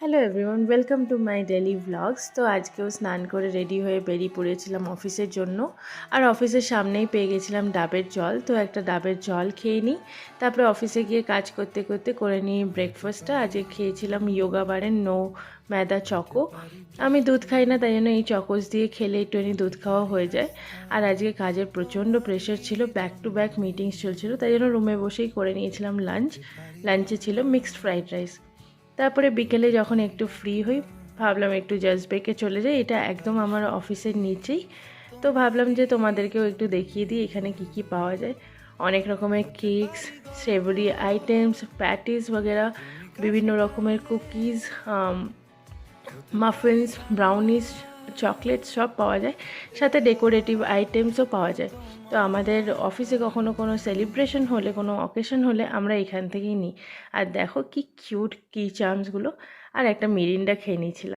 Hello everyone, welcome to my daily vlogs. তো আজকেও স্নান করে রেডি হয়ে বেরিয়ে পড়েছিলাম অফিসের জন্য। আর অফিসের সামনেই পেয়ে গেছিলাম ডাবের জল, তো একটা ডাবের জল খেয়ে নিই। তারপরে অফিসে গিয়ে কাজ করতে করতে করে নিই ব্রেকফাস্টটা। আজকে খেয়েছিলাম যোগা বারের নো ম্যাদা চকো। আমি দুধ খাই না, তাই জন্য এই চকোস দিয়ে খেলে একটুখানি দুধ খাওয়া হয়ে যায়। আর আজকে কাজের প্রচণ্ড প্রেশার ছিল, ব্যাক টু ব্যাক মিটিংস চলছিল, তাই জন্য রুমে বসেই করে নিয়েছিলাম লাঞ্চ। লাঞ্চে ছিল মিক্সড ফ্রাইড রাইস। তারপরে বিকেলে যখন একটু ফ্রি হই, ভাবলাম একটু জাস্ট ব্রেকে চলে যাই। এটা একদম আমার অফিসের নিচেই, তো ভাবলাম যে তোমাদেরকেও একটু দেখিয়ে দিই এখানে কি কি পাওয়া যায়। অনেক রকমের কেকস, সেভরি আইটেমস, প্যাটিস বগেরা, বিভিন্ন রকমের কুকিজ, মাফিনস, ব্রাউনিস, চকলেট সব পাওয়া যায়। সাথে ডেকোরেটিভ আইটেমসও পাওয়া যায়। তো আমাদের অফিসে কখনো কোনো সেলিব্রেশন হলে, কোনো অকেশন হলে আমরা এখান থেকেই নিই। আর দেখো কি কিউট কি চার্মসগুলো। আর একটা মিরিন্ডা খেয়ে নিয়েছিলাম।